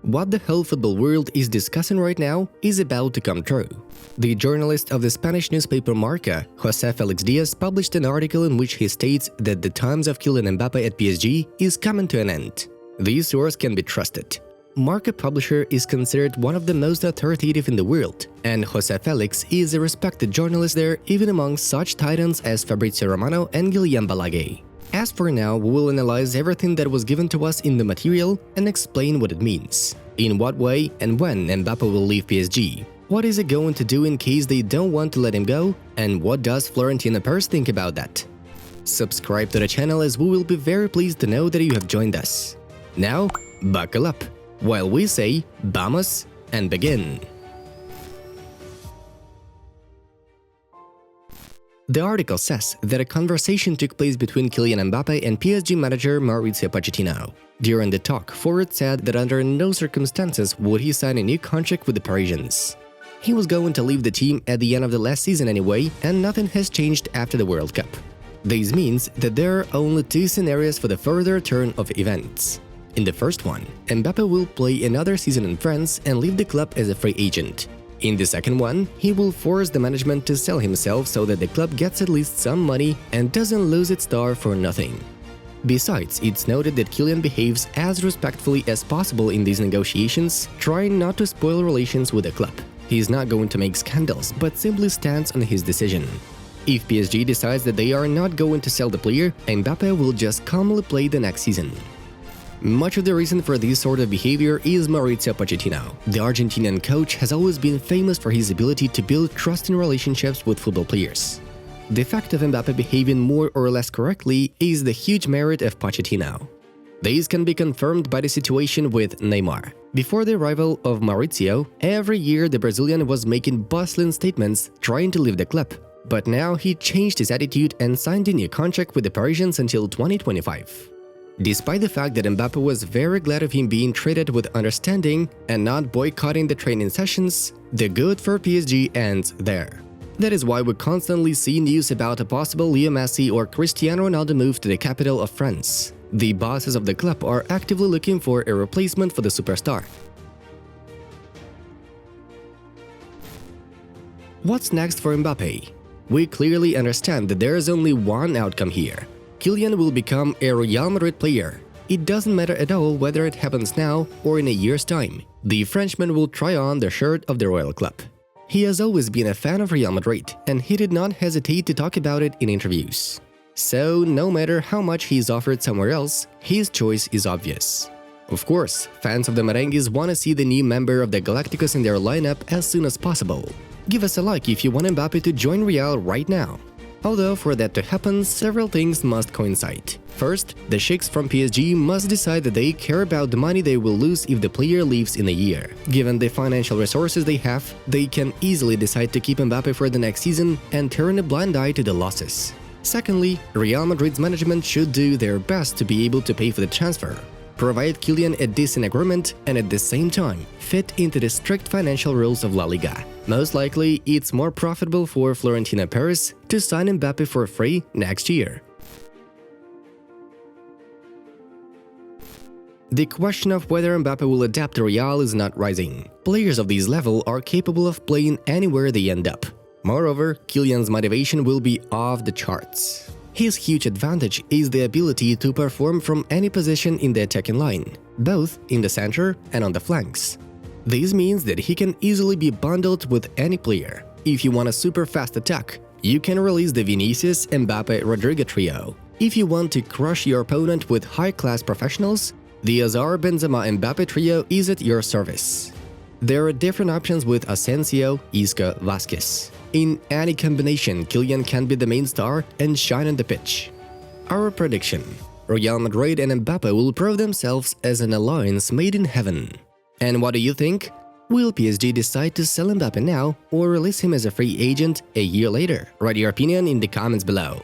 What the whole football world is discussing right now is about to come true. The journalist of the Spanish newspaper Marca, José Félix Díaz, published an article in which he states that the times of Kylian Mbappé at PSG is coming to an end. This source can be trusted. Marca publisher is considered one of the most authoritative in the world, and José Félix is a respected journalist there even among such titans as Fabrizio Romano and Guillem Balaguer. As for now, we will analyze everything that was given to us in the material and explain what it means. In what way and when Mbappé will leave PSG? What is it going to do in case they don't want to let him go? And what does Florentino Pérez think about that? Subscribe to the channel as we will be very pleased to know that you have joined us. Now, buckle up, while we say vamos and begin. The article says that a conversation took place between Kylian Mbappé and PSG manager Mauricio Pochettino. During the talk, forward said that under no circumstances would he sign a new contract with the Parisians. He was going to leave the team at the end of the last season anyway, and nothing has changed after the World Cup. This means that there are only two scenarios for the further turn of events. In the first one, Mbappé will play another season in France and leave the club as a free agent. In the second one, he will force the management to sell himself so that the club gets at least some money and doesn't lose its star for nothing. Besides, it's noted that Kylian behaves as respectfully as possible in these negotiations, trying not to spoil relations with the club. He's not going to make scandals, but simply stands on his decision. If PSG decides that they are not going to sell the player, Mbappé will just calmly play the next season. Much of the reason for this sort of behavior is Mauricio Pochettino. The Argentinian coach has always been famous for his ability to build trusting relationships with football players. The fact of Mbappé behaving more or less correctly is the huge merit of Pochettino. This can be confirmed by the situation with Neymar. Before the arrival of Mauricio, every year the Brazilian was making bustling statements trying to leave the club. But now he changed his attitude and signed a new contract with the Parisians until 2025. Despite the fact that Mbappé was very glad of him being treated with understanding and not boycotting the training sessions, the good for PSG ends there. That is why we constantly see news about a possible Leo Messi or Cristiano Ronaldo move to the capital of France. The bosses of the club are actively looking for a replacement for the superstar. What's next for Mbappé? We clearly understand that there is only one outcome here. Kylian will become a Real Madrid player. It doesn't matter at all whether it happens now or in a year's time. The Frenchman will try on the shirt of the royal club. He has always been a fan of Real Madrid, and he did not hesitate to talk about it in interviews. So, no matter how much he is offered somewhere else, his choice is obvious. Of course, fans of the Merengues want to see the new member of the Galacticos in their lineup as soon as possible. Give us a like if you want Mbappé to join Real right now. Although for that to happen, several things must coincide. First, the sheiks from PSG must decide that they care about the money they will lose if the player leaves in a year. Given the financial resources they have, they can easily decide to keep Mbappé for the next season and turn a blind eye to the losses. Secondly, Real Madrid's management should do their best to be able to pay for the transfer, provide Kylian a decent agreement, and at the same time, fit into the strict financial rules of La Liga. Most likely, it's more profitable for Florentino Pérez to sign Mbappé for free next year. The question of whether Mbappé will adapt to Real is not rising. Players of this level are capable of playing anywhere they end up. Moreover, Kylian's motivation will be off the charts. His huge advantage is the ability to perform from any position in the attacking line, both in the center and on the flanks. This means that he can easily be bundled with any player. If you want a super fast attack, you can release the Vinicius, Mbappé, Rodrygo trio. If you want to crush your opponent with high-class professionals, the Hazard, Benzema, Mbappé trio is at your service. There are different options with Asensio, Isco, Vasquez. In any combination, Kylian can be the main star and shine on the pitch. Our prediction: Real Madrid and Mbappé will prove themselves as an alliance made in heaven. And what do you think? Will PSG decide to sell Mbappé now or release him as a free agent a year later? Write your opinion in the comments below.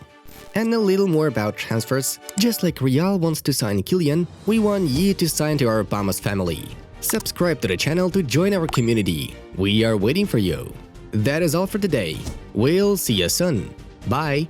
And a little more about transfers: just like Real wants to sign Kylian, we want you to sign to our Vamos family. Subscribe to the channel to join our community. We are waiting for you. That is all for today. We'll see you soon. Bye!